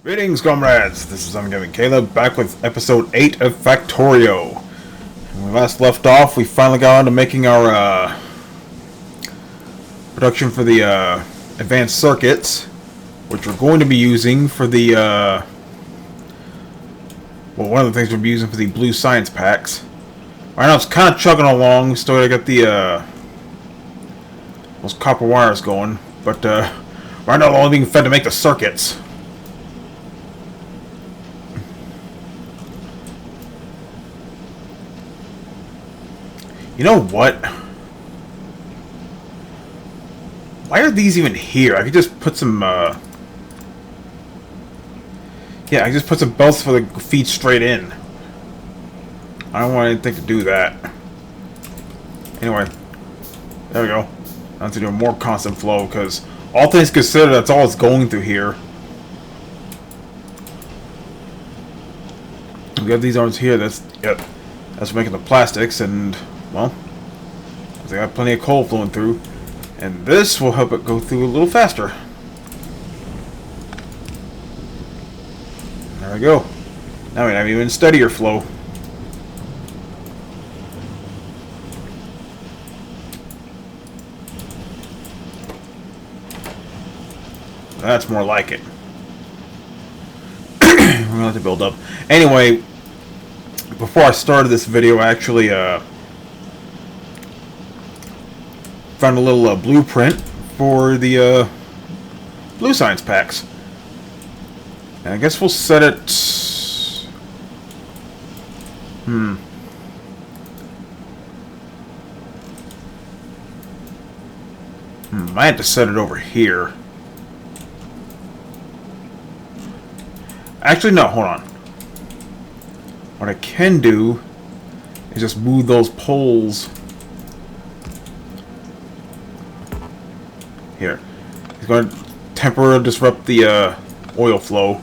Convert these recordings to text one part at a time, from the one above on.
Greetings, comrades! This is Untitled Caleb, back with episode 8 of Factorio. When we last left off, we finally got on to making our production for the advanced circuits, which we're going to be using for the well, one of the things we'll be using for the blue science packs. Right now it's kind of chugging along. We still gotta get the those copper wires going, but right now we're only being fed to make the circuits. You know what? Why are these even here? I could just put some, yeah, I could just put some belts for the feed straight in. I don't want anything to do that. Anyway, there we go. I have to do a more constant flow, because all things considered, that's all it's going through here. We got these arms here, that's, yep, that's making the plastics, and well, I got plenty of coal flowing through, and this will help it go through a little faster. There we go. Now we have even steadier flow. That's more like it. We're gonna have to build up. Anyway, before I started this video, I actually found a little blueprint for the blue science packs. And I guess we'll set it... Might have to set it over here. Actually, no, hold on. What I can do is just move those poles here. He's going to temporarily disrupt the oil flow.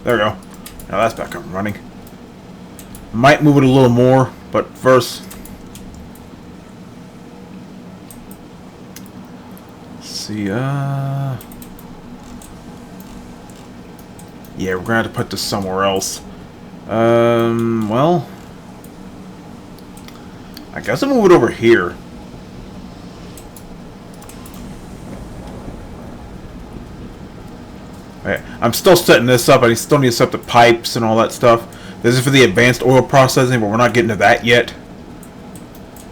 There we go. Now that's back up and running. Might move it a little more, but first, let's see. Yeah, we're gonna have to put this somewhere else. Well, I guess I'll move it over here. Okay, I'm still setting this up. I still need to set up the pipes and all that stuff. This is for the advanced oil processing, but we're not getting to that yet.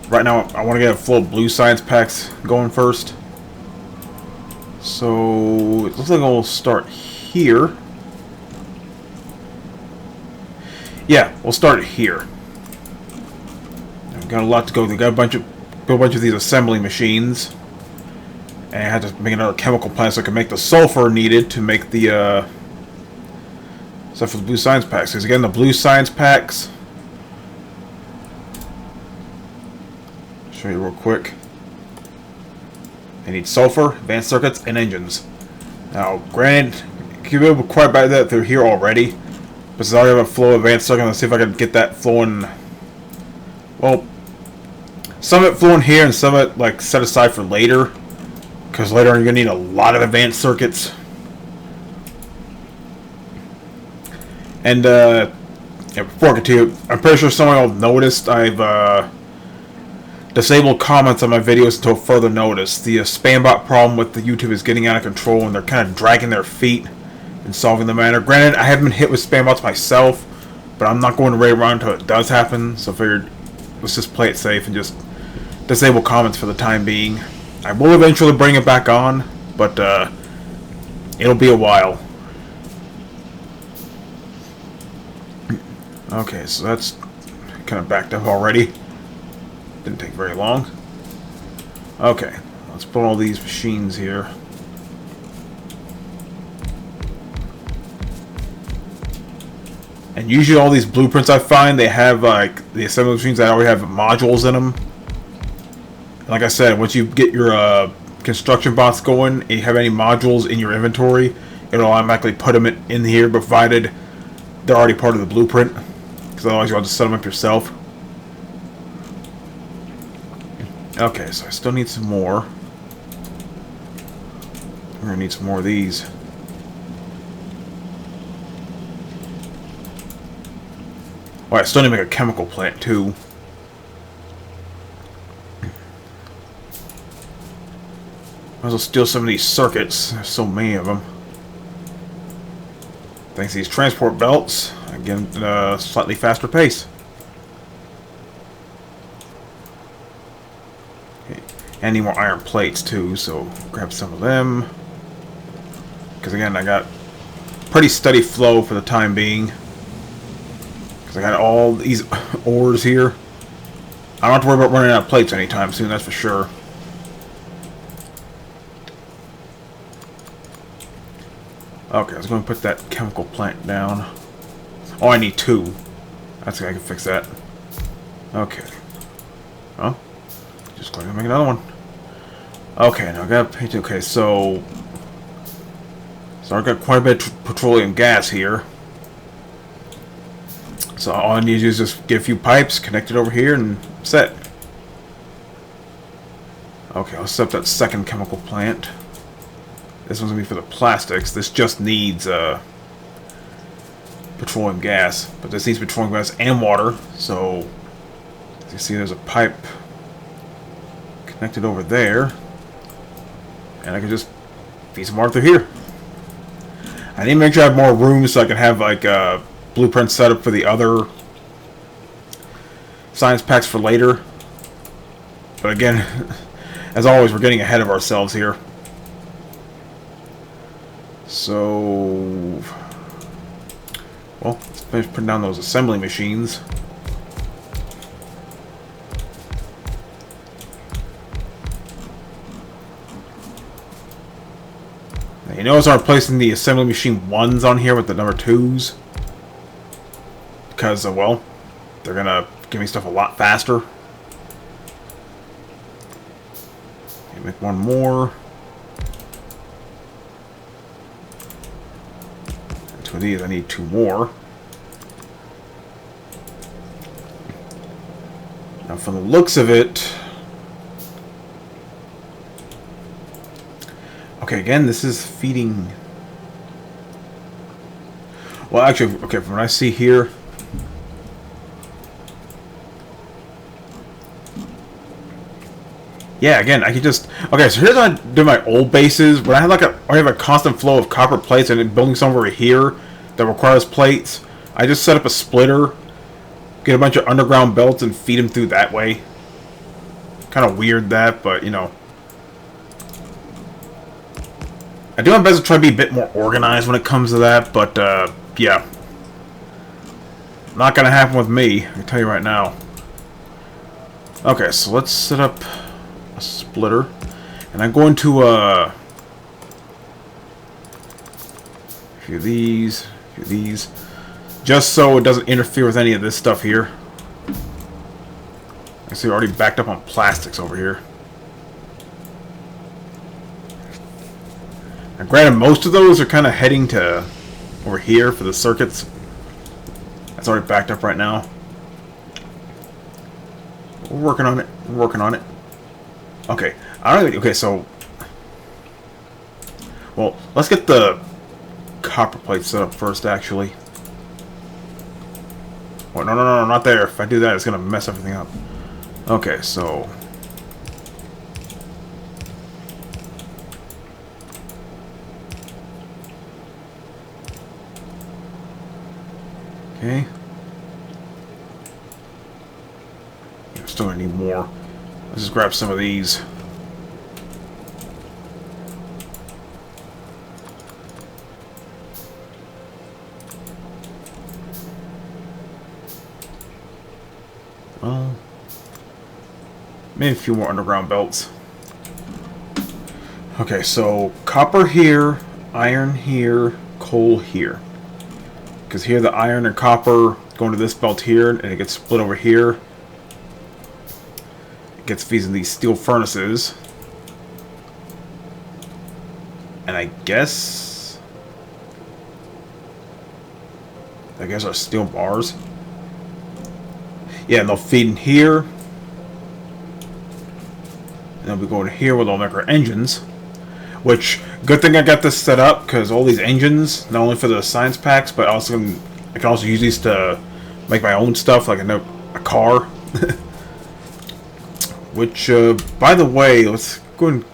Right now, I want to get a flow of blue science packs going first. So, it looks like we'll start here. Yeah, we'll start it here. We've got a lot to go through. Got a bunch of these assembly machines, and I had to make another chemical plant so I can make the sulfur needed to make the stuff for the blue science packs. Because again, the blue science packs. Show you real quick. They need sulfur, advanced circuits, and engines. Now, granted, you can be quite by that they're here already. But since I already have a flow of advanced circuit, let's see if I can get that flowing. Well, some of it flowing here and some of it like set aside for later, because later on you're gonna need a lot of advanced circuits. And yeah, before I continue, I'm pretty sure someone will noticed I've disabled comments on my videos until further notice. The spam bot problem with the YouTube is getting out of control, and they're kind of dragging their feet in solving the matter. Granted, I haven't been hit with spam bots myself, but I'm not going to raid around until it does happen, so I figured let's just play it safe and just disable comments for the time being. I will eventually bring it back on, but it'll be a while. Okay, so that's kind of backed up already. Didn't take very long. Okay, let's put all these machines here. And usually all these blueprints I find, they have like the assembly machines that already have modules in them. And like I said, once you get your construction bots going and you have any modules in your inventory, it'll automatically put them in here, provided they're already part of the blueprint. Because otherwise you'll have to set them up yourself. Okay, so I still need some more. We're gonna need some more of these. Oh, I still need to make a chemical plant too. Might as well steal some of these circuits. There's so many of them. Thanks to these transport belts, again, slightly faster pace. Okay. And I need more iron plates too, so grab some of them. Because again, I got pretty steady flow for the time being. Because I got all these ores here. I don't have to worry about running out of plates anytime soon, that's for sure. Okay, I was going to put that chemical plant down. Oh, I need 2. That's okay, I can fix that. Okay. Oh, just going to make another one. Okay, now I got to paint. Okay, so I've got quite a bit of petroleum gas here. So all I need to do is just get a few pipes, connect it over here, and set. Okay, I'll set up that second chemical plant. This one's going to be for the plastics. This just needs petroleum gas. But this needs petroleum gas and water. So, as you see, there's a pipe connected over there. And I can just feed some water through here. I need to make sure I have more room so I can have like a blueprint set up for the other science packs for later. But again, as always, we're getting ahead of ourselves here. So, well, let's finish putting down those assembly machines. Now, you notice I'm placing the assembly machine 1s on here with the number 2s. Because, well, they're going to give me stuff a lot faster. Okay, make one more. Of these, I need 2 more. Now, from the looks of it, okay, again, this is feeding. Well, actually, okay, from what I see here, yeah, again, I could just. Okay, so here's how I do my old bases. When I have I have a constant flow of copper plates and building some over here that requires plates, I just set up a splitter, get a bunch of underground belts, and feed them through that way. Kind of weird that, but you know. I do my best to try to be a bit more organized when it comes to that, but yeah. Not gonna happen with me, I can tell you right now. Okay, so let's set up a splitter, and I'm going to a few of these, just so it doesn't interfere with any of this stuff here. I see we're already backed up on plastics over here. Now, granted, most of those are kind of heading to over here for the circuits. That's already backed up right now. We're working on it. We're working on it. Okay. Okay, so, well, let's get the copper plate set up first, actually. Oh, no, not there. If I do that, it's going to mess everything up. Okay, so. Okay. Still going to need more. Let's just grab some of these. Well, maybe a few more underground belts. Okay, so copper here, iron here, coal here. Because here the iron and copper go into this belt here, and it gets split over here. It gets feeds in these steel furnaces. And I guess are steel bars. Yeah, and they'll feed in here. And then we go in here where they'll make our engines. Which, good thing I got this set up, because all these engines, not only for the science packs, but I can also use these to make my own stuff, like a car. Which, by the way, let's go and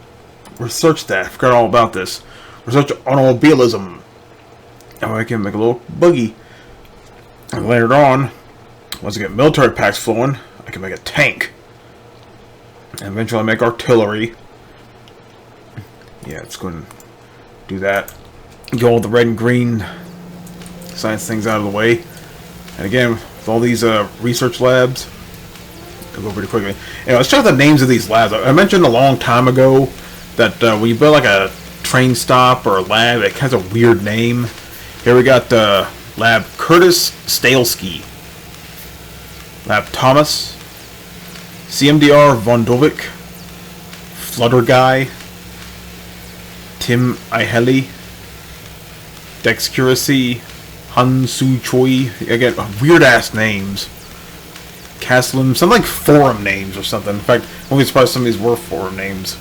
research that. I forgot all about this. Research automobilism. Now I can make a little buggy. And later on, once I get military packs flowing, I can make a tank. And eventually make artillery. Yeah, let's go and do that. Get all the red and green science things out of the way. And again, with all these research labs, I'll go pretty quickly. Anyway, let's check out the names of these labs. I mentioned a long time ago that when you build like a train stop or a lab, it has a weird name. Here we got Lab Curtis Stalesky, Lab Thomas, CMDR Von Dovik, Flutter Guy, Tim Iheli, Dexcuracy, Han Su Choi. Again, weird ass names. Caslim, some like forum names or something. In fact, I won't be surprised some of these were forum names.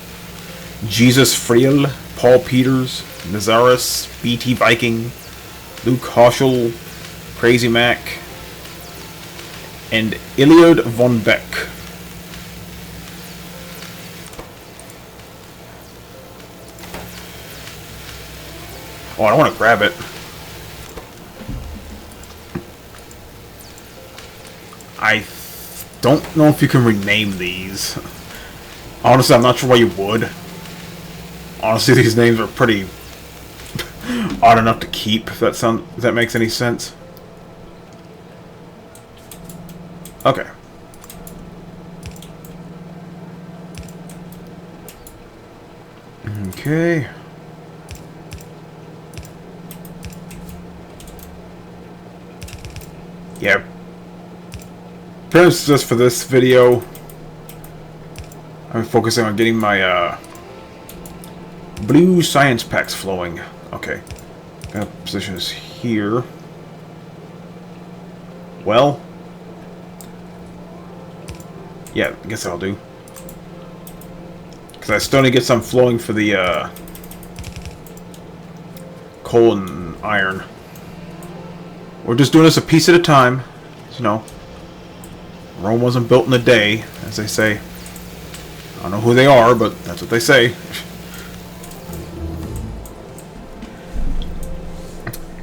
Jesus Friel, Paul Peters, Nazaris, BT Viking, Luke Hoschel, Crazy Mac, and Iliad von Beck. Oh, I don't want to grab it. I don't know if you can rename these. Honestly, I'm not sure why you would. Honestly, these names are pretty odd enough to keep, if that makes any sense. Okay. Okay. Yeah. Just for this video, I'm focusing on getting my blue science packs flowing. Okay. Position is here. Well. Yeah, I guess that'll do. Because I still need to get some flowing for the coal and iron. We're just doing this a piece at a time. You know, Rome wasn't built in a day, as they say. I don't know who they are, but that's what they say.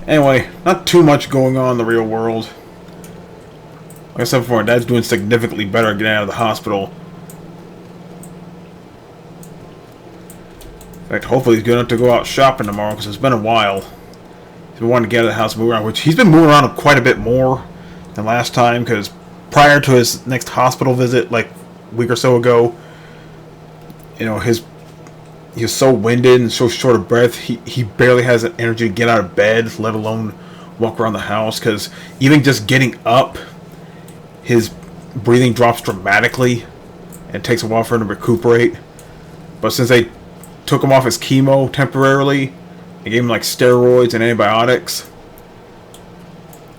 Anyway, not too much going on in the real world. Like I said before, Dad's doing significantly better getting out of the hospital. In fact, hopefully he's good enough to go out shopping tomorrow, because it's been a while. He's been wanting to get out of the house and move around, which he's been moving around quite a bit more than last time, because prior to his next hospital visit, like a week or so ago, you know, he was so winded and so short of breath, he barely has the energy to get out of bed, let alone walk around the house, because even just getting up, his breathing drops dramatically, and it takes a while for him to recuperate. But since they took him off his chemo temporarily, they gave him like steroids and antibiotics,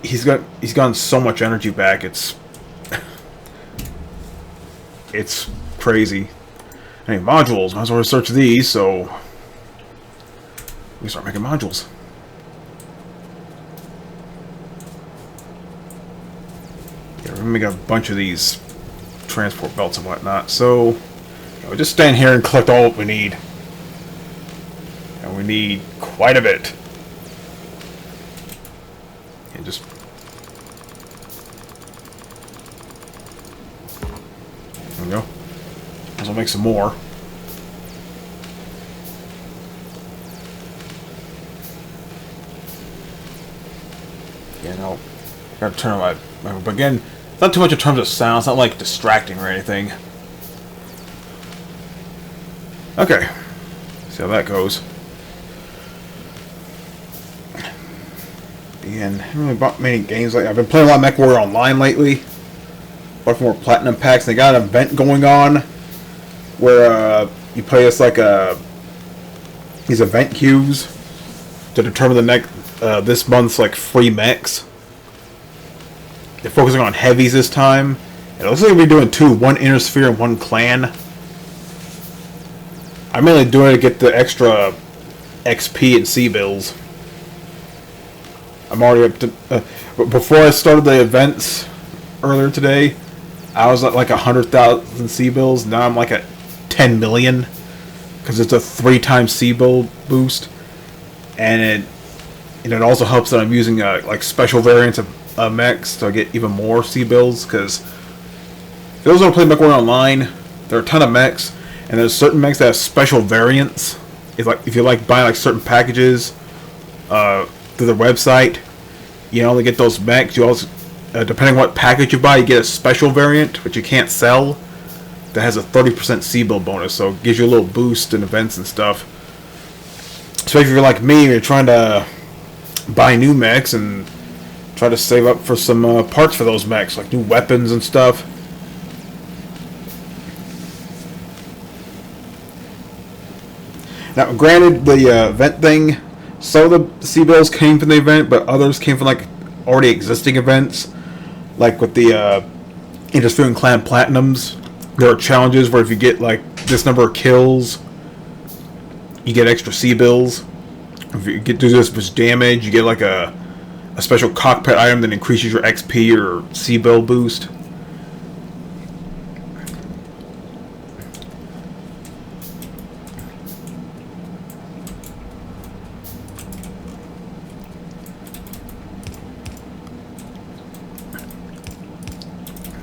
he's gotten so much energy back, it's crazy. Any modules, might as well research these, so we start making modules. Yeah, we're gonna make a bunch of these transport belts and whatnot, so we'll just stand here and collect all what we need. And we need quite a bit. And just there we go. Might as well make some more. Yeah, no. Gotta turn on my. But again, it's not too much in terms of sound. It's not like distracting or anything. Okay. See how that goes. And I haven't really bought many games lately. I've been playing a lot of MechWarrior Online lately. Bought some more platinum packs. They got an event going on where you play as like these event queues to determine the this month's like free mechs. They're focusing on heavies this time. And it looks like we're doing two, one Inner Sphere and one Clan. I'm mainly doing it to get the extra XP and C bills. I'm already up to... before I started the events earlier today, I was at like 100,000 C bills. Now I'm like at 10 million. Because it's a 3-time C bill boost. And it also helps that I'm using like special variants of mechs to get even more C bills. Because for those who don't play MechWarrior Online, there are a ton of mechs. And there's certain mechs that have special variants. If you like buying like certain packages through the website, you only get those mechs. You also, depending on what package you buy, you get a special variant, which you can't sell, that has a 30% C-bill bonus. So it gives you a little boost in events and stuff. Especially if you're like me, you're trying to buy new mechs and try to save up for some parts for those mechs, like new weapons and stuff. Now, granted, the event thing, some of the C-bills came from the event, but others came from like already existing events. Like with the Interfering Clan Platinums, there are challenges where if you get like this number of kills, you get extra C-bills. If you do this much damage, you get like a special cockpit item that increases your XP or C-bill boost.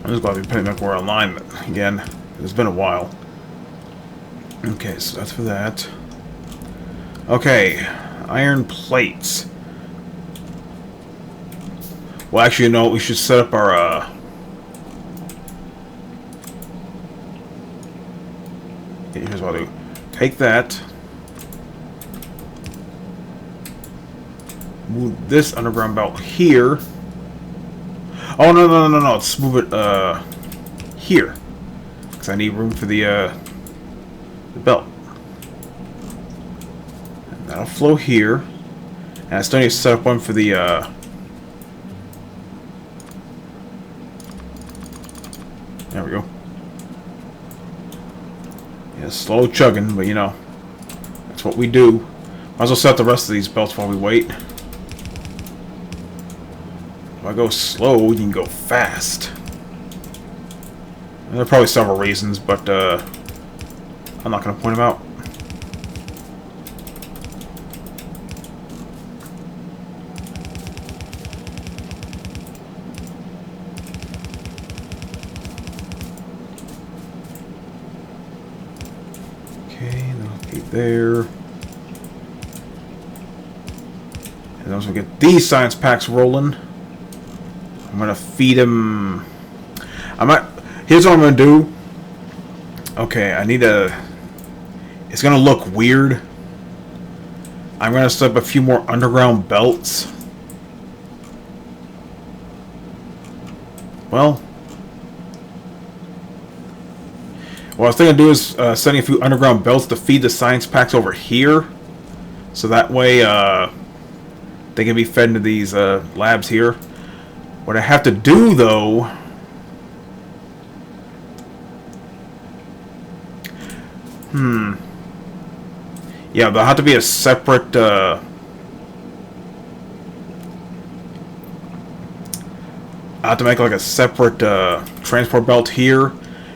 I'm just glad to be playing MechWarrior Online again. It's been a while. Okay, so that's for that. Okay, iron plates. Well, actually, you know, we should set up our, here's what I'll do. Take that. Move this underground belt here. Oh, no. Let's move it, here. Because I need room for the belt. And that'll flow here. And I still need to set up one for the, there we go. Yeah, slow chugging, but you know, that's what we do. Might as well set up the rest of these belts while we wait. If I go slow, you can go fast. And there are probably several reasons, but I'm not going to point them out. Okay, that'll be there. And once we get these science packs rolling, I'm gonna feed him. Here's what I'm gonna do. Okay, I need a. It's gonna look weird. I'm gonna set up a few more underground belts. Well, what I was thinking to do is setting a few underground belts to feed the science packs over here, so that way they can be fed into these labs here. What I have to do, though, yeah, there'll have to be a separate, I'll have to make like a separate transport belt here,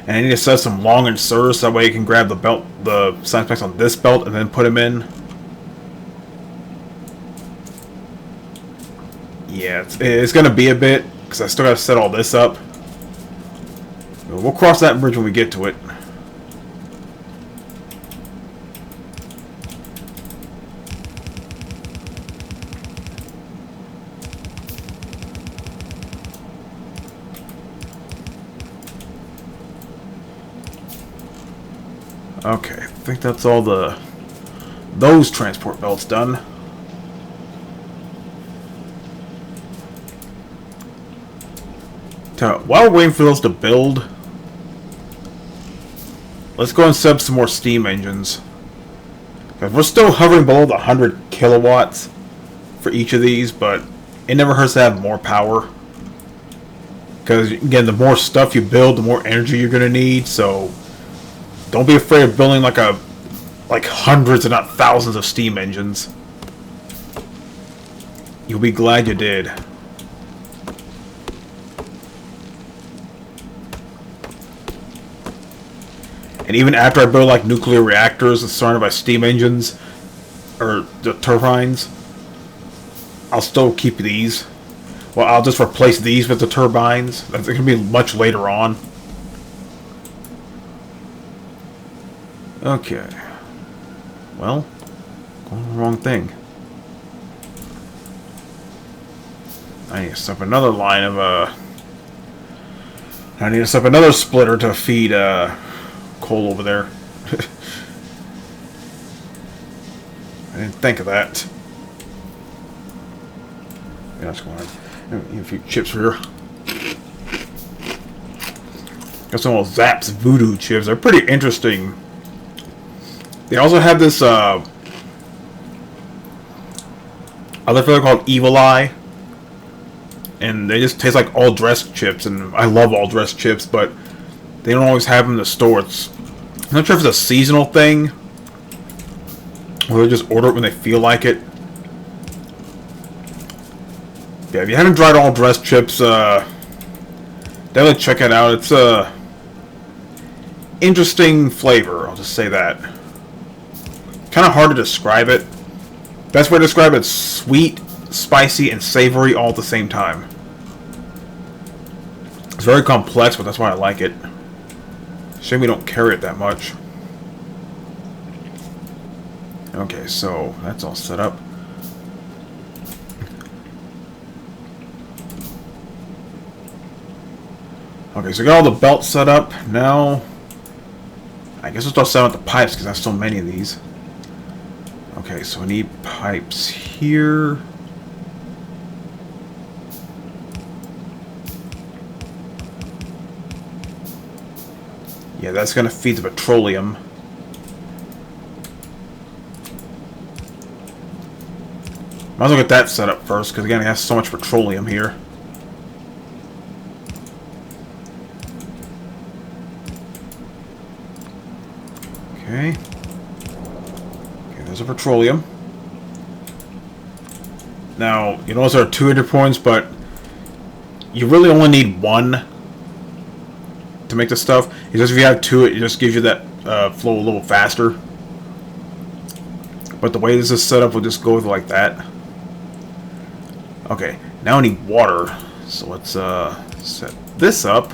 and I need to set some long inserts, so that way you can grab the belt, the science packs on this belt, and then put them in. Yeah, it's going to be a bit, because I still got to set all this up. We'll cross that bridge when we get to it. Okay, I think that's all those transport belts done. While we're waiting for those to build, let's go and set up some more steam engines. Because we're still hovering below the 100 kilowatts for each of these, but it never hurts to have more power. Because, again, the more stuff you build, the more energy you're going to need, so don't be afraid of building like a like hundreds, if not thousands, of steam engines. You'll be glad you did. And even after I build like nuclear reactors surrounded by steam engines, or the turbines, I'll still keep these. Well, I'll just replace these with the turbines. That's going to be much later on. Okay. Well, going the wrong thing. I need to set up another line of I need to set up another splitter to feed coal over there. I didn't think of that. Yeah, that's going on. A few chips here. Got some old Zapp's Voodoo chips. They're pretty interesting. They also have this other flavor called Evil Eye. And they just taste like all dressed chips. And I love all dressed chips, but they don't always have them in the store. I'm not sure if it's a seasonal thing, or they just order it when they feel like it. Yeah, if you haven't tried all dressed chips, definitely check it out. It's a interesting flavor, I'll just say that. Kind of hard to describe it. Best way to describe it is sweet, spicy, and savory all at the same time. It's very complex, but that's why I like it. Shame we don't carry it that much. Okay, so that's all set up. Okay, so we got all the belts set up. Now, I guess we'll start setting up the pipes because I have so many of these. Okay, so we need pipes here. Yeah, that's going to feed the petroleum. Might as well get that set up first, because again, it has so much petroleum here. Okay. Okay, there's a petroleum. Now, you notice there are 2 enter points, but you really only need 1 to make this stuff. Because if you have 2, it just gives you that flow a little faster. But the way this is set up, we'll just go with it like that. Okay, now I need water. So let's set this up.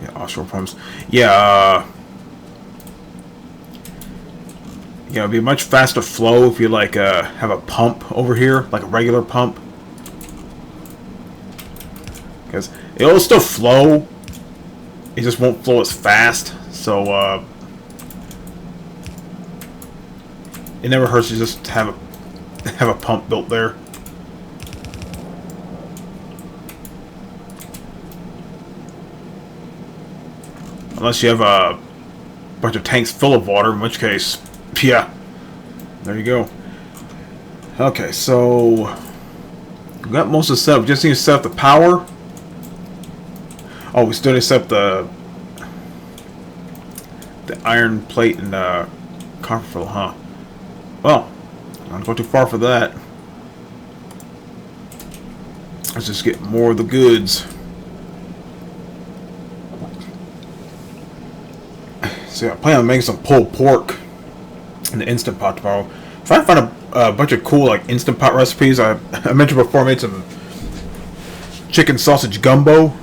Yeah, offshore pumps. Yeah, yeah, it'd be a much faster flow if you like have a pump over here, like a regular pump. Because it'll still flow, it just won't flow as fast. So it never hurts to just have a pump built there. Unless you have a bunch of tanks full of water, in which case, yeah, there you go. Okay, so we got most of the setup. We just need to set up the power. Oh, we still need to set up the iron plate and copper fill, huh? Well, I don't go too far for that. Let's just get more of the goods. So yeah, I plan on making some pulled pork in the Instant Pot tomorrow. Trying to find a bunch of cool like Instant Pot recipes. I mentioned before I made some chicken sausage gumbo.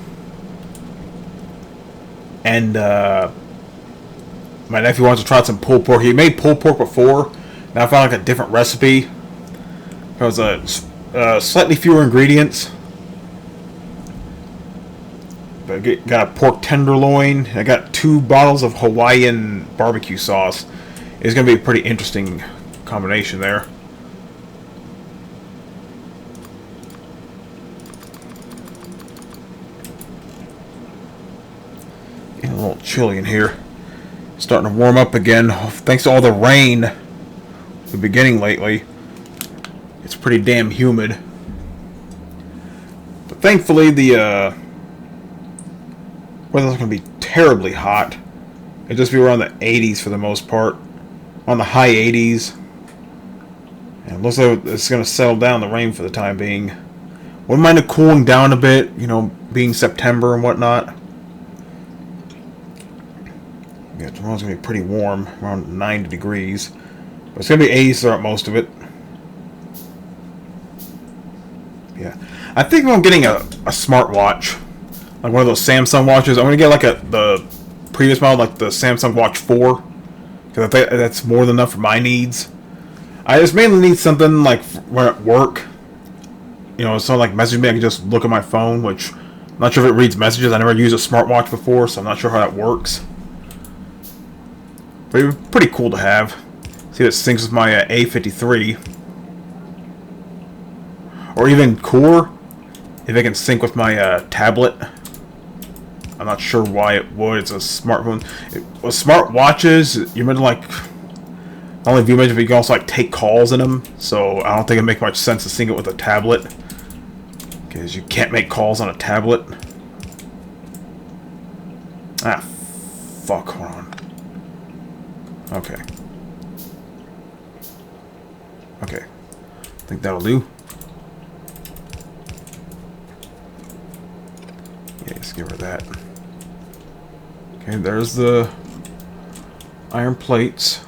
And my nephew wants to try some pulled pork. He made pulled pork before. Now I found like a different recipe. It was slightly fewer ingredients. But I got a pork tenderloin. I got 2 bottles of Hawaiian barbecue sauce. It's going to be a pretty interesting combination there. Getting a little chilly in here. Starting to warm up again. Thanks to all the rain we've been getting lately. It's pretty damn humid. But thankfully the weather's going to be terribly hot. It'll just be around the 80s for the most part. On the high 80s. And it looks like it's going to settle down the rain for the time being. Wouldn't mind it cooling down a bit, you know, being September and whatnot. Yeah, tomorrow's going to be pretty warm, around 90 degrees. But it's going to be 80s throughout most of it. Yeah. I think I'm getting a smartwatch. Like one of those Samsung watches. I'm going to get like the previous model, like the Samsung Watch 4. Because I think that's more than enough for my needs. I just mainly need something like when at work. You know, someone like message me, I can just look at my phone, which I'm not sure if it reads messages. I never used a smartwatch before, so I'm not sure how that works. But it's pretty cool to have. See, it syncs with my A53. Or even cooler, if it can sync with my tablet. I'm not sure why it would. It's a smartphone. With smartwatches, you're meant to like not only view images, but you can also like take calls in them. So I don't think it'd make much sense to sync it with a tablet, because you can't make calls on a tablet. Ah, fuck. Hold on. Okay. Okay. I think that'll do. Yeah, just give her that. Okay, there's the iron plates.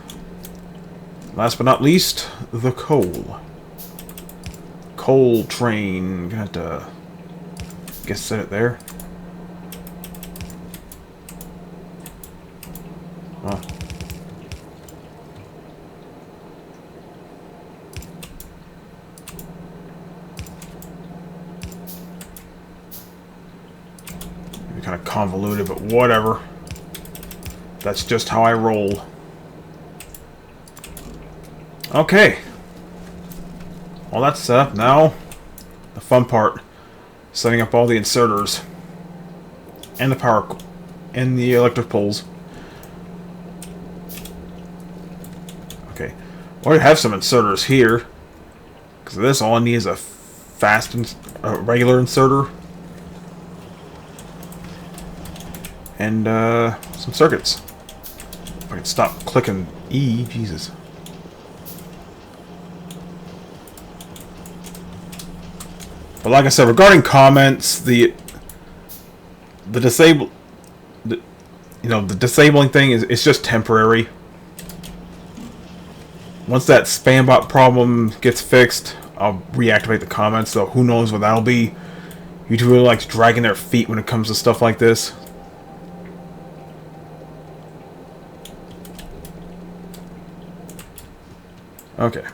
Last but not least, the coal. Coal train. Gonna have to, guess, set it there. Well. Kind of convoluted, but whatever. That's just how I roll. Okay. Well, that's set up now. The fun part. Setting up all the inserters. And the power... and the electric poles. Okay. I already have some inserters here. Because of this, all I need is a regular inserter. And some circuits. If I can stop clicking E, Jesus. But like I said, regarding comments, the disabling thing is just temporary. Once that spam bot problem gets fixed, I'll reactivate the comments. So who knows what that'll be. YouTube really likes dragging their feet when it comes to stuff like this. Okay.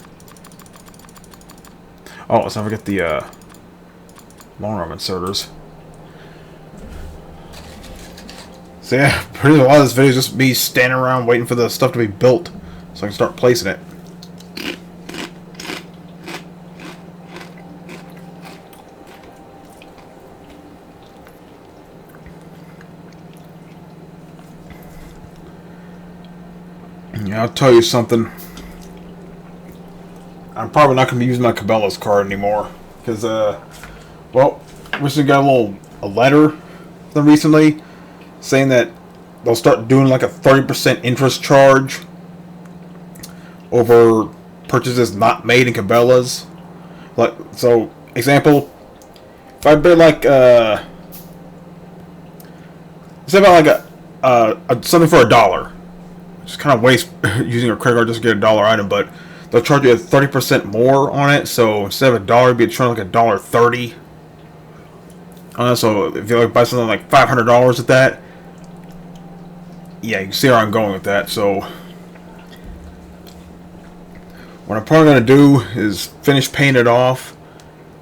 Oh, let's not forget the long arm inserters. So yeah, pretty much a lot of this video is just me standing around waiting for the stuff to be built so I can start placing it. Yeah, I'll tell you something. I'm probably not going to be using my Cabela's card anymore. Because, well, recently got a letter from them recently saying that they'll start doing like a 30% interest charge over purchases not made in Cabela's. Like, so, example, if I bid like, say about like something for $1. Just kind of waste using a credit card just to get a dollar item, but they'll charge you 30% more on it, so instead of $1, it'd be charged like $1.30. So if you like buy something like $500 at that, yeah, you can see where I'm going with that. So what I'm probably gonna do is finish paying it off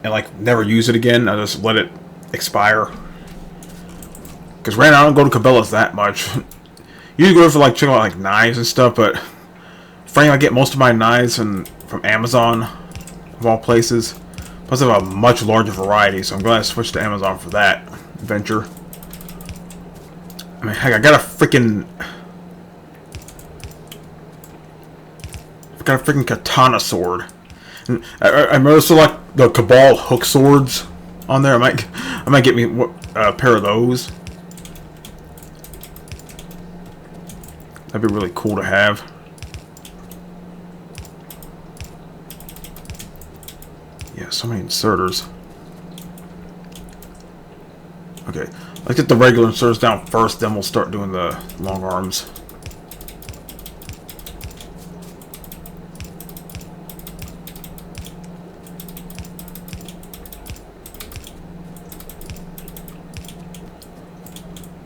and like never use it again. I'll just let it expire. Because right now I don't go to Cabela's that much. Usually go for like checking out like knives and stuff, but frankly I get most of my knives from Amazon, of all places. Plus I have a much larger variety, so I'm glad I switched to Amazon for that venture. I mean, heck, I got a freaking katana sword. And I also like the Cabal hook swords on there. I might get me a pair of those. That'd be really cool to have. Yeah, so many inserters. Okay, let's get the regular inserters down first, then we'll start doing the long arms.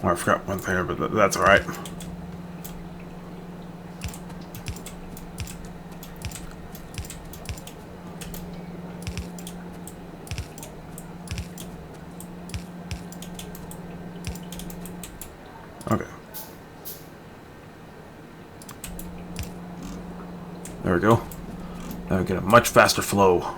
Oh, I forgot one thing, but that's alright. Okay. There we go. Now we get a much faster flow.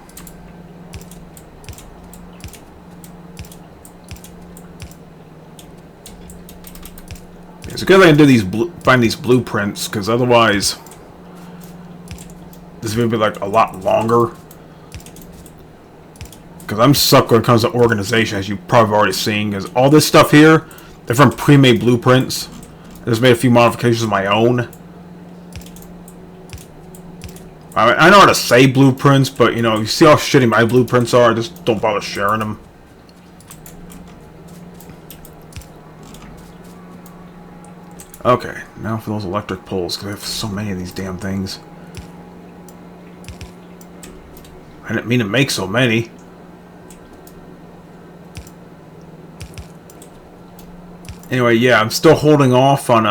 It's good I can do these find these blueprints, because otherwise this would be like a lot longer. Because I'm sucked when it comes to organization, as you've probably already seen. Because all this stuff here, they're from pre-made blueprints. I just made a few modifications of my own. I know how to say blueprints, but you know, you see how shitty my blueprints are. I just don't bother sharing them. Okay, now for those electric poles, because I have so many of these damn things. I didn't mean to make so many. Anyway, yeah, I'm still holding off on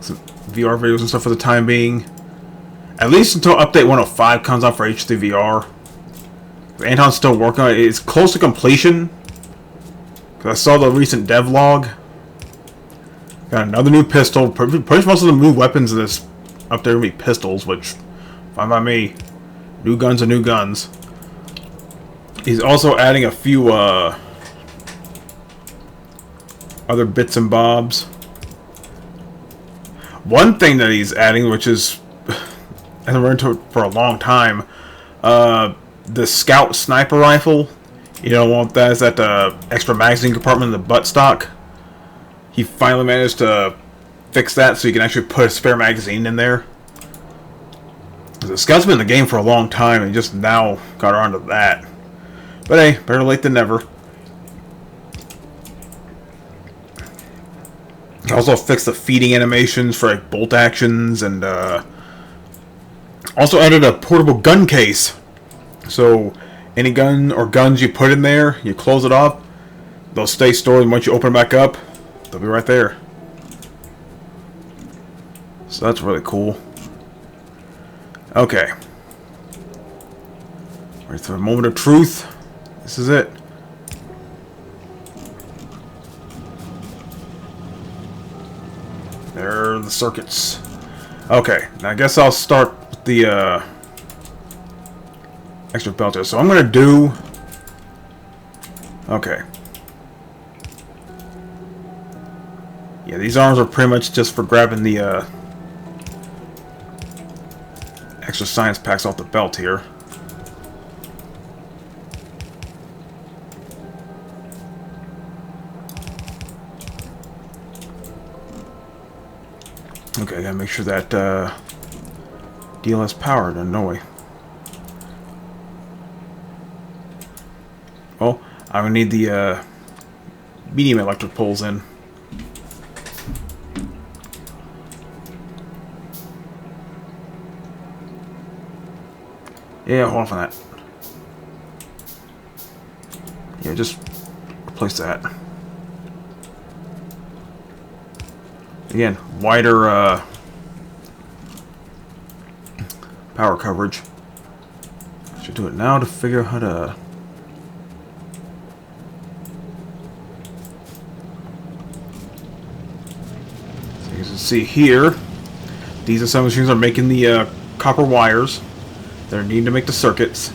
some VR videos and stuff for the time being. At least until update 105 comes out for HD VR. Anton's still working on it. It's close to completion. I saw the recent devlog. Got another new pistol. Pretty much most of the new weapons in this up there will be pistols, which fine by me. New guns are new guns. He's also adding a few other bits and bobs. One thing that he's adding, which is I've run into it for a long time, the Scout sniper rifle. You don't want that. Is that the extra magazine compartment in the buttstock? He finally managed to fix that so you can actually put a spare magazine in there. The Scout's been in the game for a long time and just now got around to that. But hey, better late than never. He also fixed the feeding animations for like bolt actions and also added a portable gun case. So any gun or guns you put in there, you close it off, they'll stay stored, and once you open it back up, they'll be right there. So that's really cool. Okay. Ready for a moment of truth. This is it. There are the circuits. Okay, now I guess I'll start with the extra belt there. So I'm gonna do. Okay. Yeah, these arms are pretty much just for grabbing the extra science packs off the belt here. Okay, gotta make sure that deal has power. No way. Oh, I'm gonna need the medium electric poles in. Yeah, hold on for that. Yeah, just replace that. Again, wider power coverage. Should do it now to figure out how to. So you can see here, these assembly machines are making the copper wires. They're needing to make the circuits.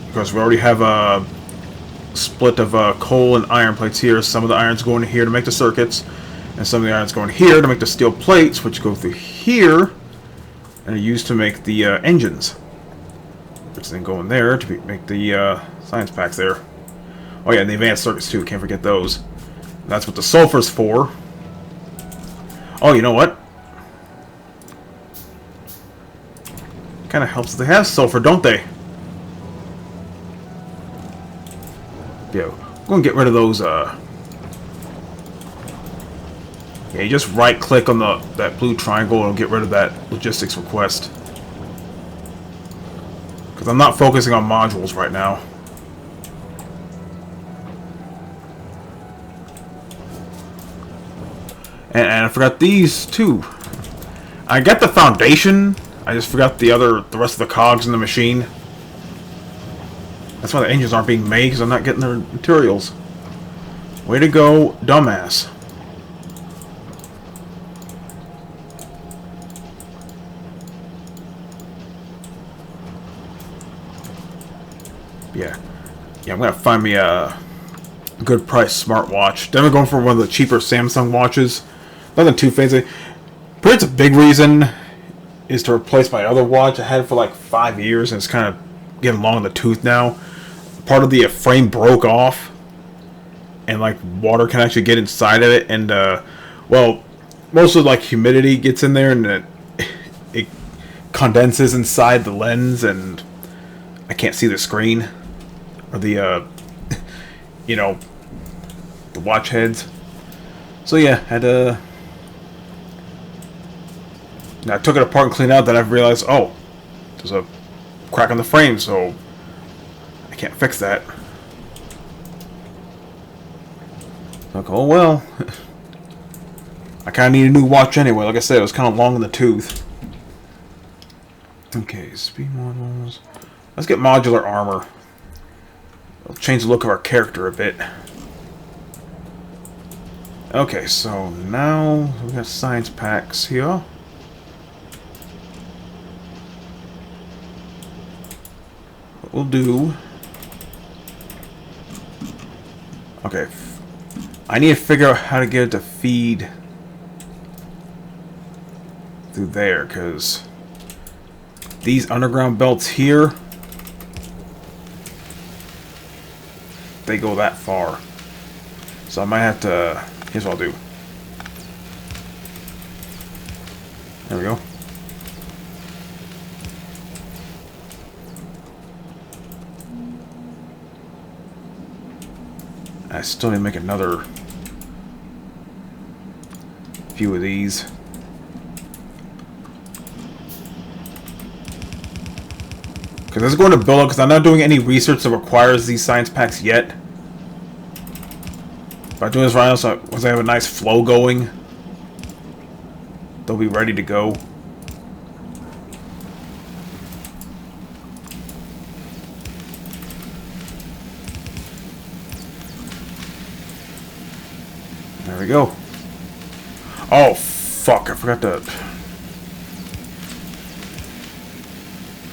Because we already have a split of coal and iron plates here. Some of the iron's going here to make the circuits, and some of the iron's going here to make the steel plates, which go through here and are used to make the engines, which then go in there to make the science packs there. Oh yeah, and the advanced circuits too, can't forget those. That's what the sulfur's for. Oh, you know what? Kind of helps if they have sulfur, don't they? Yeah, we're gonna get rid of those. Yeah, you just right-click on that blue triangle and get rid of that logistics request. Because I'm not focusing on modules right now. And I forgot these too. I got the foundation. I just forgot the rest of the cogs in the machine. That's why the engines aren't being made, because I'm not getting their materials. Way to go, dumbass. Yeah, I'm gonna find me a good price smartwatch. Then I'm going for one of the cheaper Samsung watches. Nothing too fancy. Perhaps a big reason is to replace my other watch I had for like 5 years, and it's kind of getting long in the tooth now. Part of the frame broke off, and like water can actually get inside of it, and well, most of like humidity gets in there, and it condenses inside the lens, and I can't see the screen or the you know, the watch heads. So yeah, had to. I took it apart and cleaned out. Then I've realized, oh, there's a crack in the frame, so I can't fix that. Like, oh well. I kind of need a new watch anyway. Like I said, it was kind of long in the tooth. Okay, speed models. Let's get modular armor. It'll change the look of our character a bit. Okay, so now we got science packs here. What we'll do. Okay, I need to figure out how to get it to feed through there, because these underground belts here, they go that far. So I might have to. Here's what I'll do. There we go. I still need to make another few of these. Because I was going to build up, because I'm not doing any research that requires these science packs yet. By doing this right now, so once I have a nice flow going, they'll be ready to go. There we go. Oh, fuck, I forgot to...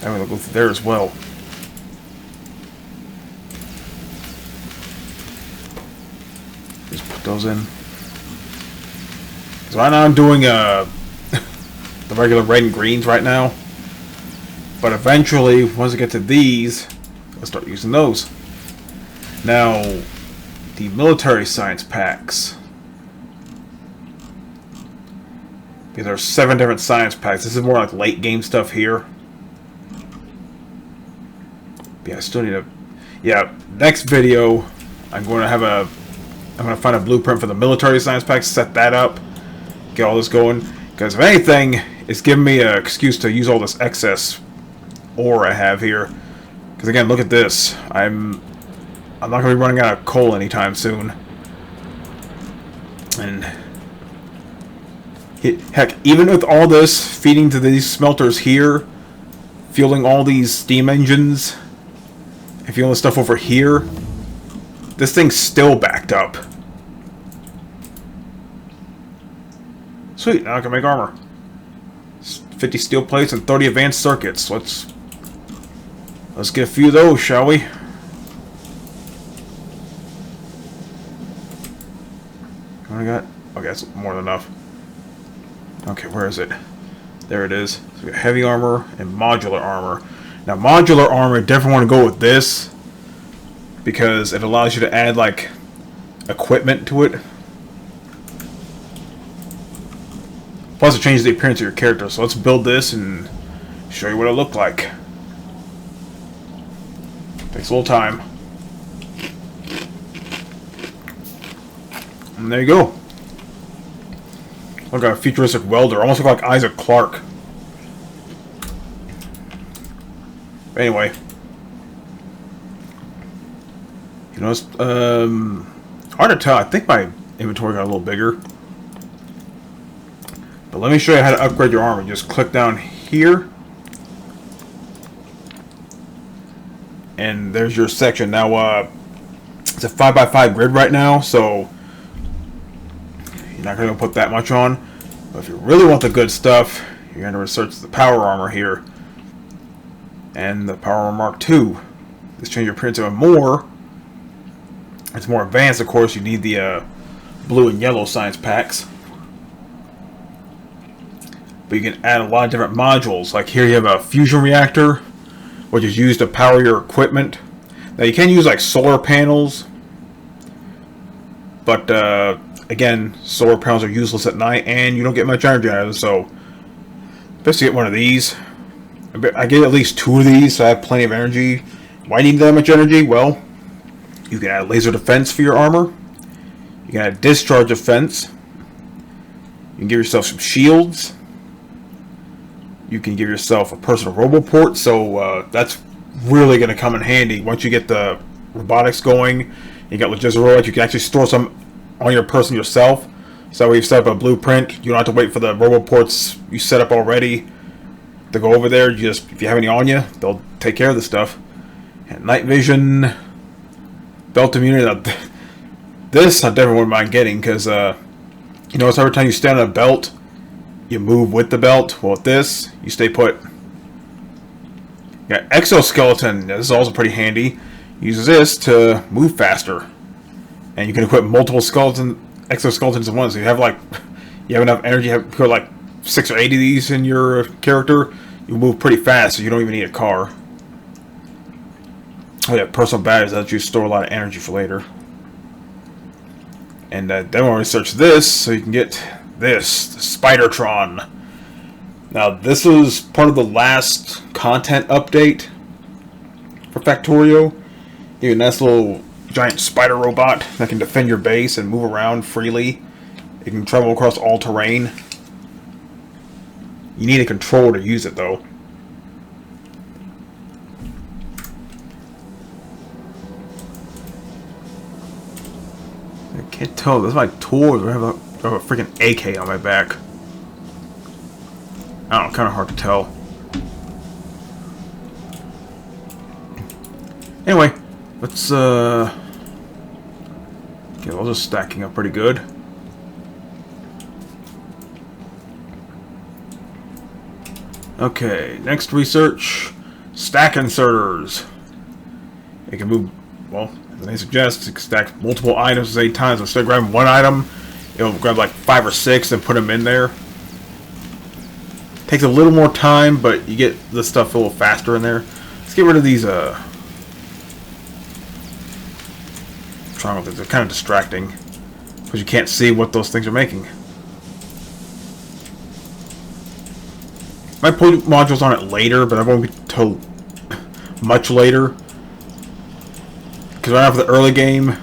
I'm gonna go through there as well. Just put those in. So right now I'm doing the regular red and greens right now. But eventually, once I get to these, I'll start using those. Now, the military science packs. Because there are 7 different science packs. This is more like late game stuff here. Yeah, I still need to... Yeah, next video, I'm going to find a blueprint for the military science pack, set that up, get all this going. Because if anything, it's giving me an excuse to use all this excess ore I have here. Because again, look at this. I'm not going to be running out of coal anytime soon. And... heck, even with all this feeding to these smelters here, fueling all these steam engines, and fueling stuff over here, this thing's still backed up. Sweet, now I can make armor. 50 steel plates and 30 advanced circuits. Let's get a few of those, shall we? What I got? Okay, that's more than enough. Okay, where is it? There it is. So we got heavy armor and modular armor. Now, modular armor, definitely want to go with this because it allows you to add, like, equipment to it. Plus, it changes the appearance of your character. So let's build this and show you what it looked like. Takes a little time. And there you go. Look at a futuristic welder. Almost look like Isaac Clarke. Anyway. You know, it's hard to tell. I think my inventory got a little bigger. But let me show you how to upgrade your armor. Just click down here. And there's your section. Now, it's a 5x5 grid right now, so you're not going to put that much on. But if you really want the good stuff, you're going to research the power armor here. And the power armor Mark II. This changes your appearance even more. It's more advanced, of course. You need the blue and yellow science packs. But you can add a lot of different modules. Like here you have a fusion reactor, which is used to power your equipment. Now you can use like solar panels. But again, solar panels are useless at night and you don't get much energy out of them. So best to get one of these. I get at least 2 of these, so I have plenty of energy. Why need that much energy? Well, you can add laser defense for your armor. You can add discharge defense. You can give yourself some shields. You can give yourself a personal roboport. So that's really going to come in handy once you get the robotics going. You got logistical robots. You can actually store some on your person yourself. So when you set up a blueprint, you don't have to wait for the roboports you set up already to go over there. You just, if you have any on you, they'll take care of the stuff. And night vision, belt immunity. Now, this I definitely wouldn't mind getting because you know, it's every time you stand on a belt, you move with the belt. Well, with this, you stay put. Yeah, exoskeleton. This is also pretty handy. Uses this to move faster, and you can equip multiple exoskeletons at once. So you have like, you have enough energy. You have put like 6 or 8 of these in your character. You move pretty fast, so you don't even need a car. Oh yeah, personal batteries that you store a lot of energy for later. And then we'll research this, so you can get this, the Spidertron. Now, this was part of the last content update for Factorio. You have a nice little giant spider robot that can defend your base and move around freely. It can travel across all terrain. You need a controller to use it, though. I can't tell. This is my toys. I have a freaking AK on my back. I don't know, kind of hard to tell. Anyway, let's okay, those are stacking up pretty good. Okay, next research, stack inserters. It can move, well, as the name suggests, it can stack multiple items 8 times. Instead of grabbing one item, it'll grab like 5 or 6 and put them in there. Takes a little more time, but you get the stuff a little faster in there. Let's get rid of these triangle things. They're kind of distracting because you can't see what those things are making. Might put modules on it later, but I won't be till much later. Because right now for the early game,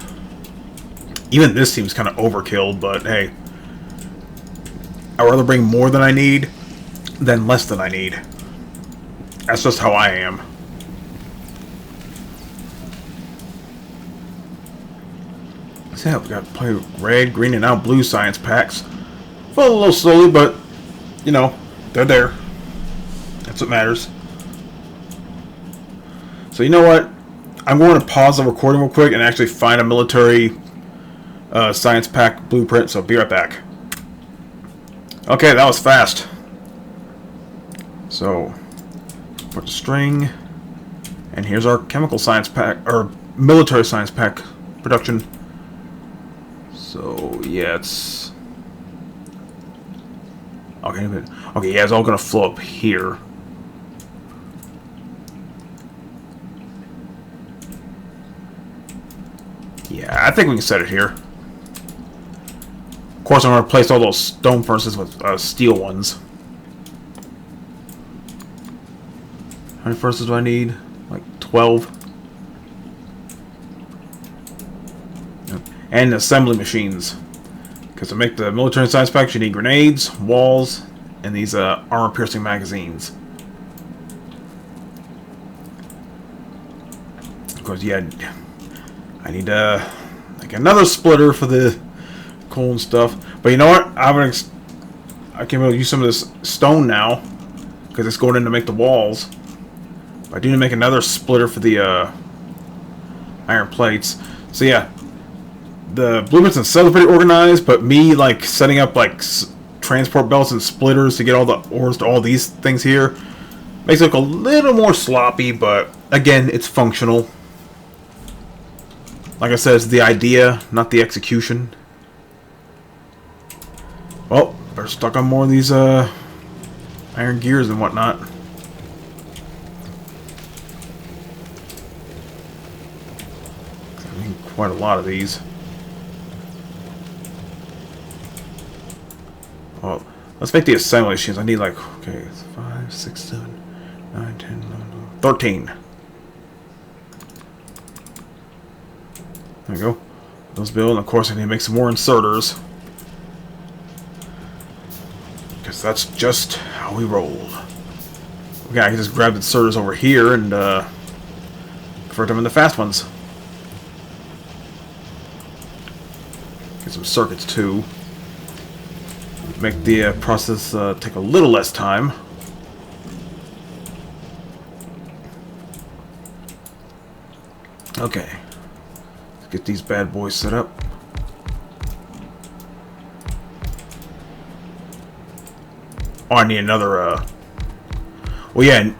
even this seems kind of overkill, but hey. I'd rather bring more than I need than less than I need. That's just how I am. See how we got to play red, green, and now blue science packs. Fall a little slowly, but, you know, they're there. That's what matters. So you know what? I'm going to pause the recording real quick and actually find a military science pack blueprint, so be right back. Okay, that was fast. So, put the string, and here's our chemical science pack, or military science pack production. So, yeah, it's... Okay, yeah, it's all going to flow up here. Yeah, I think we can set it here. Of course, I'm going to replace all those stone furnaces with steel ones. How many furnaces do I need? Like 12. And assembly machines. Because to make the military science packs, you need grenades, walls, and these armor-piercing magazines. Of course, yeah, I need like another splitter for the coal and stuff. But you know what? I can able to use some of this stone now because it's going in to make the walls. But I do need to make another splitter for the iron plates. So yeah, the blueprints themselves are pretty organized, but me like setting up like transport belts and splitters to get all the ores to all these things here makes it look a little more sloppy. But again, it's functional. Like I said, it's the idea, not the execution. Well, we're stuck on more of these iron gears and whatnot. I need quite a lot of these. Well, let's make the assembly machines. I need like, okay, 5, 6, 7, 9, 10, 11, 13. There we go. Those build, and of course I need to make some more inserters. Because that's just how we roll. Okay, I can just grab the inserters over here and convert them into fast ones. Get some circuits too. Make the process take a little less time. Okay. Let's get these bad boys set up. Oh, I need another, well, yeah,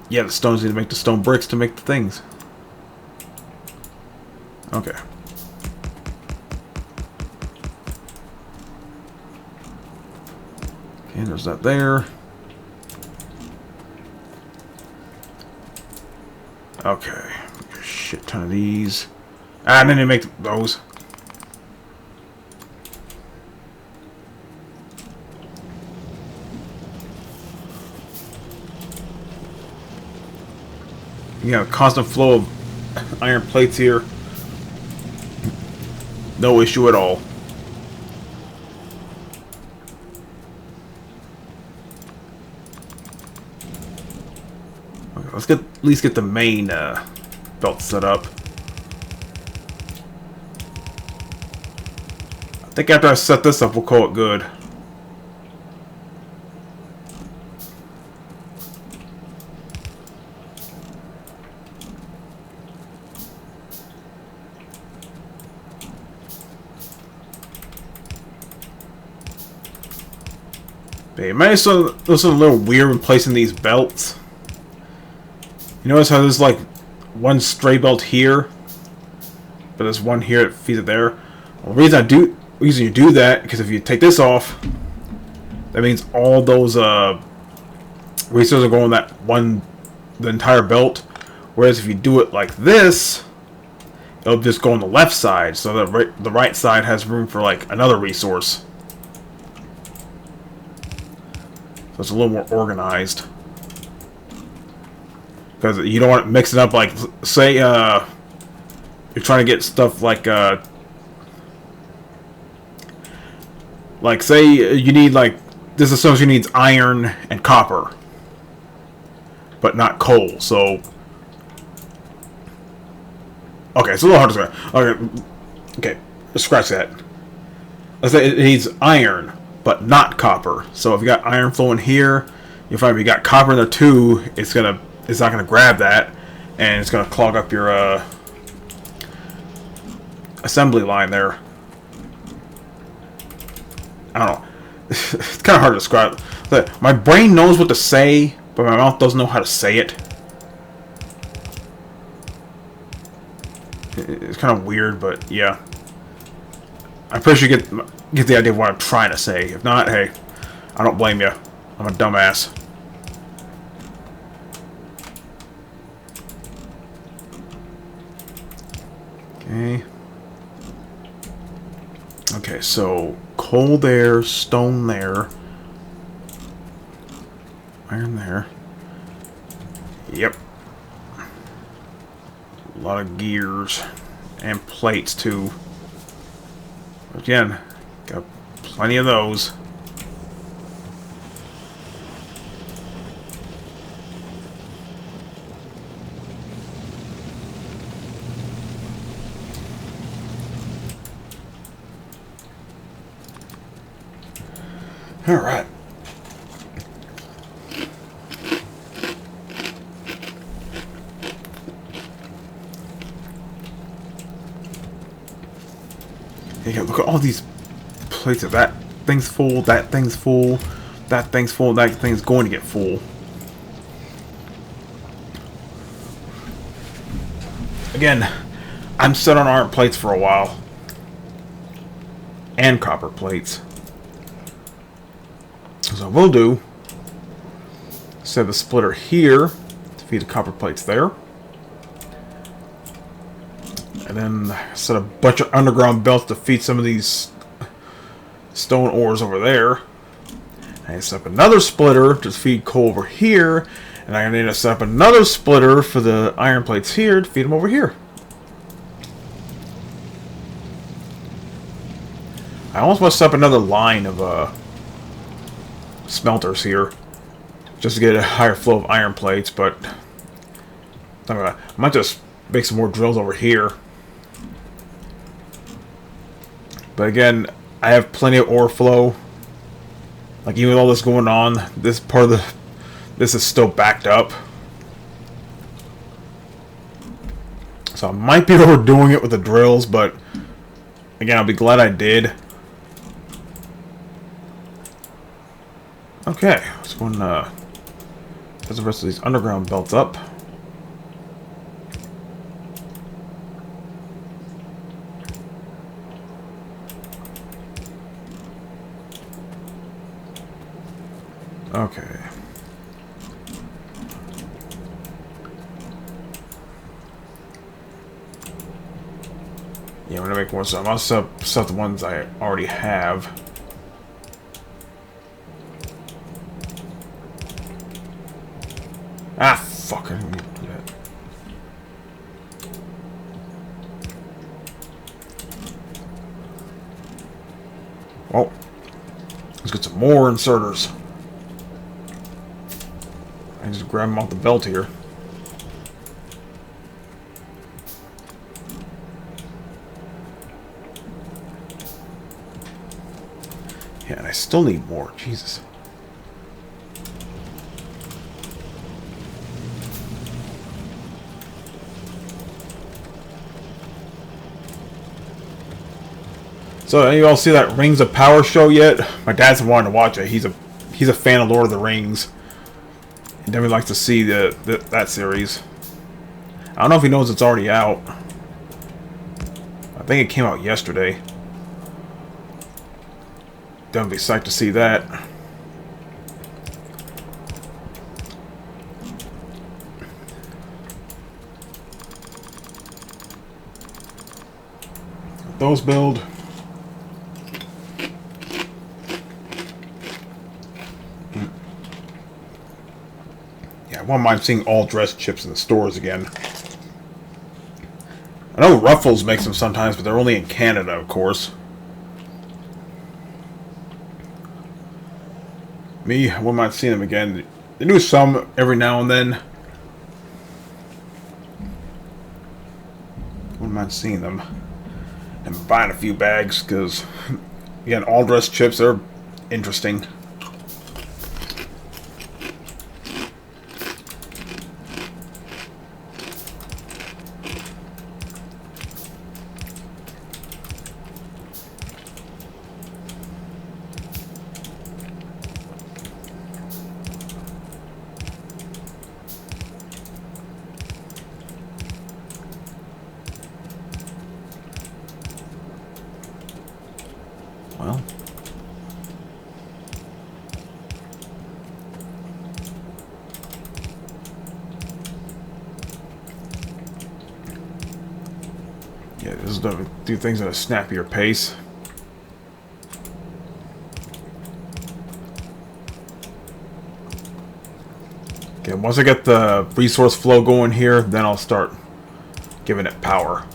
yeah, the stones need to make the stone bricks to make the things. Okay. Okay, there's that there. Okay. A shit ton of these. Ah, and then they make those. You got a constant flow of iron plates here. No issue at all. Okay, let's at least get the main belt set up. I think after I set this up, we'll call it good. It might also look a little weird when placing these belts. You notice how there's like one stray belt here, but there's one here that feeds it there. Well, the reason you do that, because if you take this off, that means all those resources are going that the entire belt. Whereas if you do it like this, it'll just go on the left side, so the right side has room for like another resource. So it's a little more organized. Because you don't want to mix it up, like, say, you're trying to get stuff like, say you need, like, this association needs iron and copper, but not coal, so, okay, it's a little hard to scratch. Okay, let's scratch that. Let's say it needs iron, but not copper. So if you got iron flowing here, you'll find if you got copper in there too, it's not gonna grab that, and it's gonna clog up your assembly line there. I don't know. It's kind of hard to describe. But my brain knows what to say, but my mouth doesn't know how to say it. It's kind of weird, but yeah. I'm pretty sure you get the idea of what I'm trying to say. If not, hey, I don't blame you. I'm a dumbass. Okay, so coal there, stone there, iron there. Yep. A lot of gears and plates too. Again, got plenty of those. All right. Yeah, look at all these plates. That thing's full, that thing's full, that thing's full, that thing's going to get full. Again, I'm set on iron plates for a while. And copper plates. So we'll do, set the splitter here to feed the copper plates there. And then set a bunch of underground belts to feed some of these stone ores over there. And I set up another splitter to feed coal over here. And I need to set up another splitter for the iron plates here to feed them over here. I almost want to set up another line of smelters here, just to get a higher flow of iron plates, but I might just make some more drills over here. But again, I have plenty of ore flow. Like, even with all this going on, this part of this is still backed up. So I might be overdoing it with the drills, but again, I'll be glad I did. Okay, let's go and put the rest of these underground belts up. Okay. Yeah, I'm gonna make more stuff. I'll set the ones I already have. Ah, fuck, I didn't mean to do that. Well, let's get some more inserters. I just grab them off the belt here. Yeah, and I still need more. Jesus. So, you all see that Rings of Power show yet? My dad's been wanting to watch it. He's a fan of Lord of the Rings. He definitely likes to see that series. I don't know if he knows it's already out. I think it came out yesterday. Definitely psyched to see that. Those build. I wouldn't mind seeing all dressed chips in the stores again. I know Ruffles makes them sometimes, but they're only in Canada, of course. Me, I wouldn't mind seeing them again. They do some every now and then. Wouldn't mind seeing them. And buying a few bags, because, again, all dressed chips are interesting. Well, yeah, this is to do things at a snappier pace. Okay, once I get the resource flow going here, then I'll start giving it power.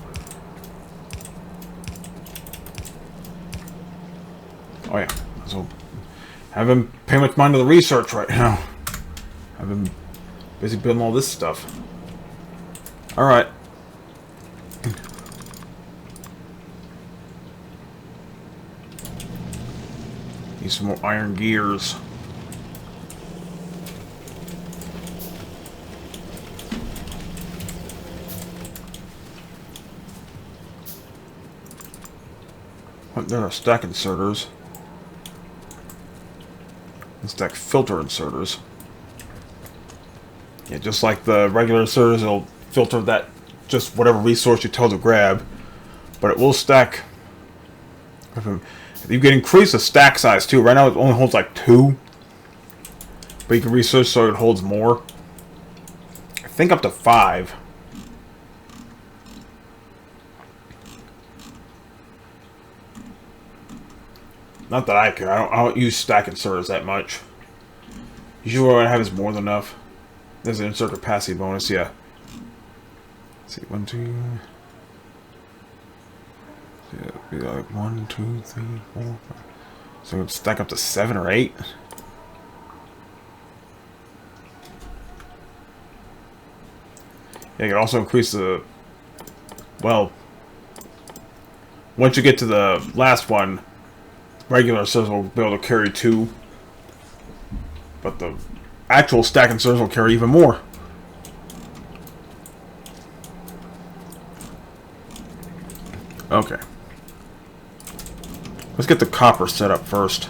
Oh yeah, so I haven't paid much mind to the research right now. I've been busy building all this stuff. Alright. Need some more iron gears. There are stack inserters. And stack filter inserters. Yeah, just like the regular inserters, it'll filter that just whatever resource you tell to grab. But it will stack. You can increase the stack size too. Right now it only holds like 2. But you can research so it holds more. I think up to 5. Not that I care. I don't use stack inserters that much. Usually what I have is more than enough. There's an insert capacity bonus, yeah. Let's see, 1, 2. Yeah, it'd be like 1, 2, 3, 4, 5. So it would stack up to 7 or 8. Yeah, you can also increase the... Well, once you get to the last one, regular inserters will be able to carry 2. But the actual stack inserters will carry even more. Okay. Let's get the copper set up first.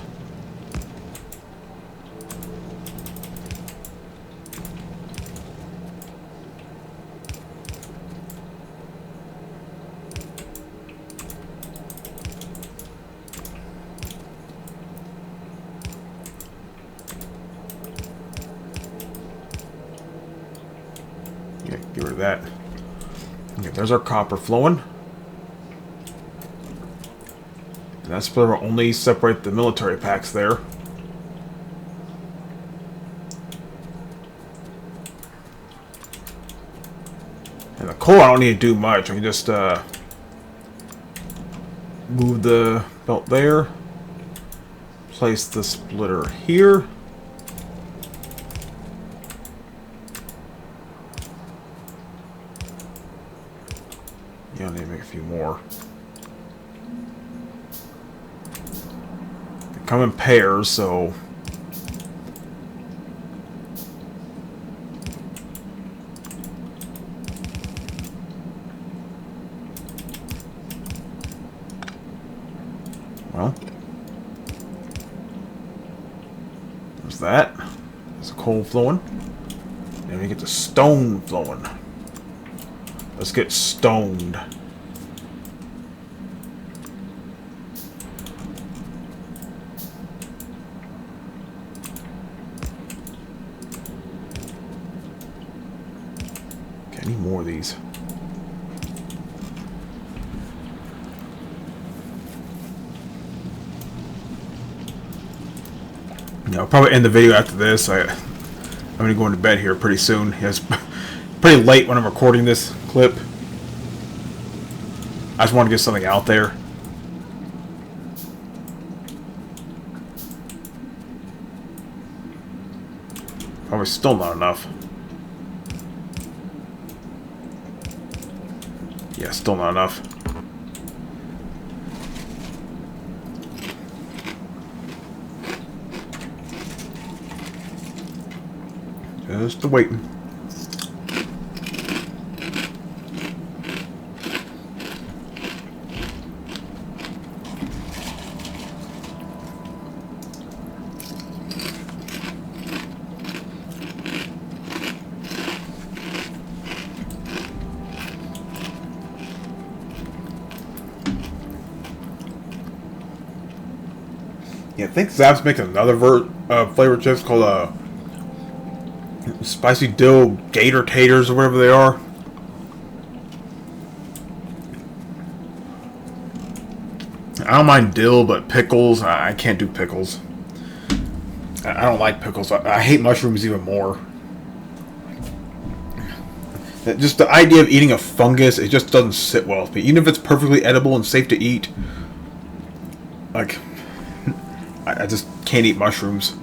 Yeah, get rid of that. Okay, there's our copper flowing. And that splitter will only separate the military packs there. And the coal I don't need to do much. I can just move the belt there. Place the splitter here. Yeah, I need to make a few more. They come in pairs, so... Well... There's that. There's a coal flowing. And we get the stone flowing. Let's get stoned. Okay, I need more of these. I'll probably end the video after this. I'm gonna go into bed here pretty soon. It's pretty late when I'm recording this clip. I just want to get something out there. Probably still not enough. Yeah, still not enough. Just waiting. Yeah, I think Zap's making another flavor chips called Spicy Dill Gator Taters or whatever they are. I don't mind dill, but pickles, I can't do pickles. I don't like pickles. I hate mushrooms even more. Just the idea of eating a fungus, it just doesn't sit well with me. Even if it's perfectly edible and safe to eat, like, I just can't eat mushrooms.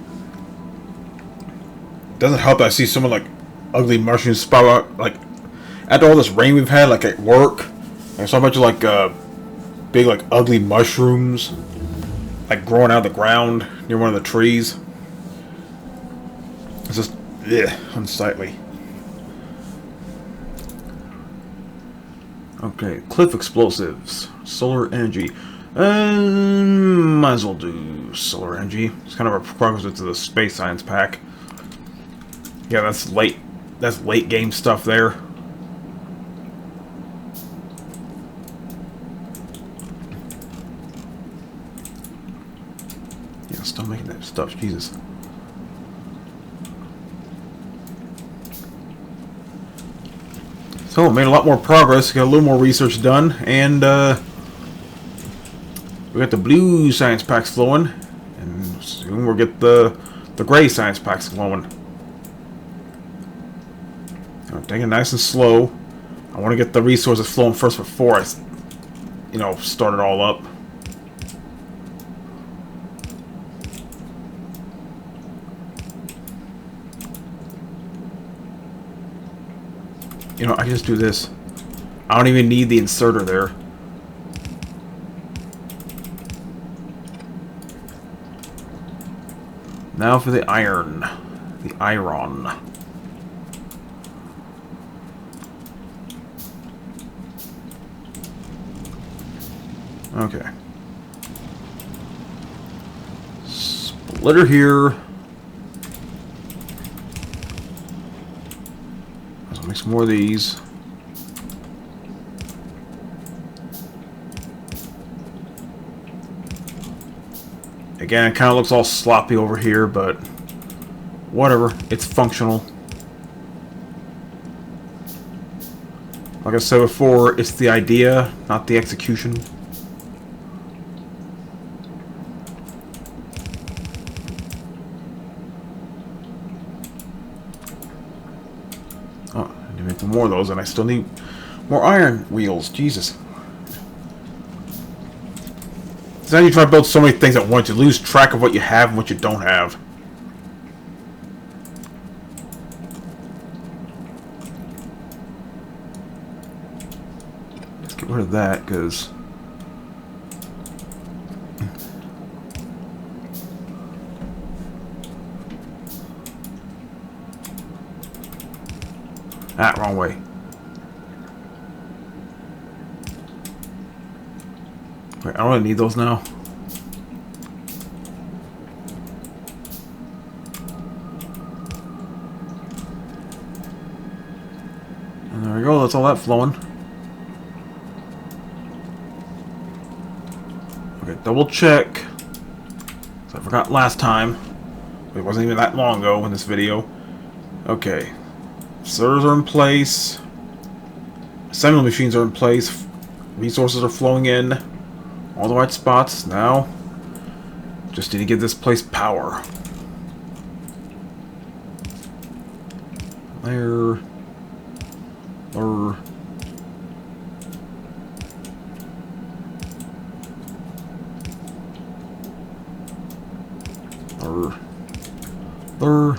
It doesn't help that I see someone like ugly mushrooms sprout out, like, after all this rain we've had, like at work, I saw a bunch of like big like ugly mushrooms like growing out of the ground near one of the trees. It's just unsightly. Okay, cliff explosives, solar energy. Might as well do solar energy. It's kind of a prerequisite to the space science pack. Yeah, that's late. That's late game stuff there. Yeah, still making that stuff. Jesus. So, made a lot more progress, got a little more research done, and we got the blue science packs flowing, and soon we'll get the gray science packs flowing. I'm taking it nice and slow. I want to get the resources flowing first before I, start it all up. I can just do this. I don't even need the inserter there. Now for the iron. The iron. Okay. Splitter here. Let's make some more of these. Again, it kind of looks all sloppy over here, but whatever. It's functional. Like I said before, it's the idea, not the execution. Oh, I need to make more of those, and I still need more iron wheels. Jesus. So now you try to build so many things at once, you lose track of what you have and what you don't have. Let's get rid of that, because... wrong way. Wait, I don't really need those now. And there we go, that's all that flowing. Okay, double check. So I forgot last time. It wasn't even that long ago in this video. Okay. Servers are in place. Assembly machines are in place. Resources are flowing in. All the right spots. Now, just need to give this place power. There. There. There.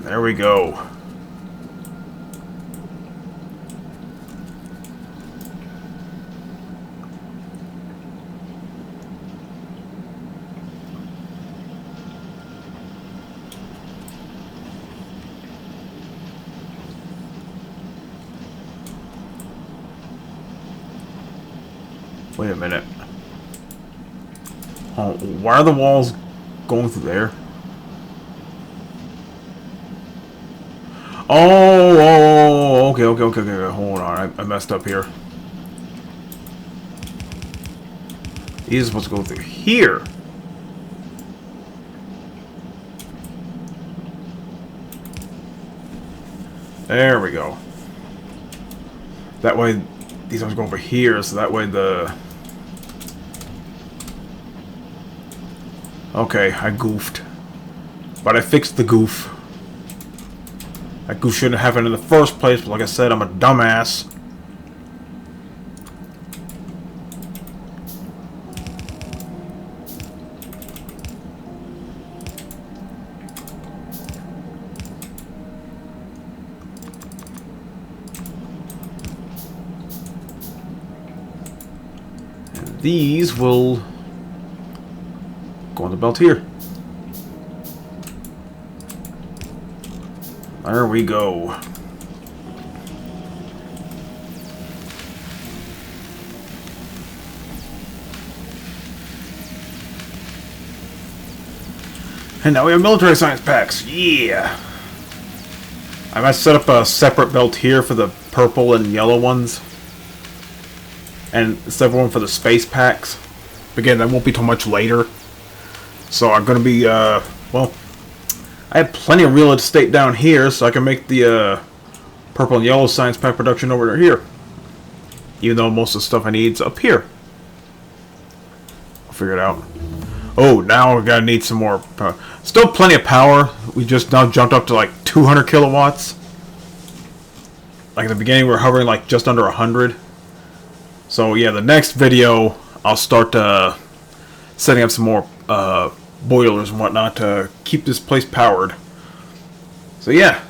There we go. Wait a minute. Oh, why are the walls going through there? Oh, okay. Hold on, I messed up here. He's supposed to go through here. There we go. That way, these ones go over here, so that way the Okay, I goofed. But I fixed the goof. That goof shouldn't have happened in the first place, but like I said, I'm a dumbass. And these will go on the belt here. There we go. And now we have military science packs. Yeah! I might set up a separate belt here for the purple and yellow ones. And a separate one for the space packs. Again, that won't be too much later. So I'm going to be, well... I have plenty of real estate down here, so I can make the purple and yellow science pack production over here. Even though most of the stuff I need is up here. I'll figure it out. Oh, now we're gonna need some more power. Still plenty of power. We just now jumped up to like 200 kilowatts. Like in the beginning, we were hovering like just under 100. So yeah, the next video, I'll start setting up some more boilers and whatnot to keep this place powered. So yeah,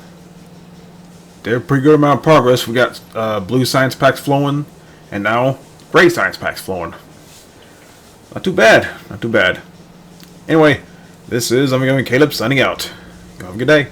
did a pretty good amount of progress. We got blue science packs flowing, and now gray science packs flowing. Not too bad, not too bad. Anyway, this is I'm Caleb signing out. Have a good day.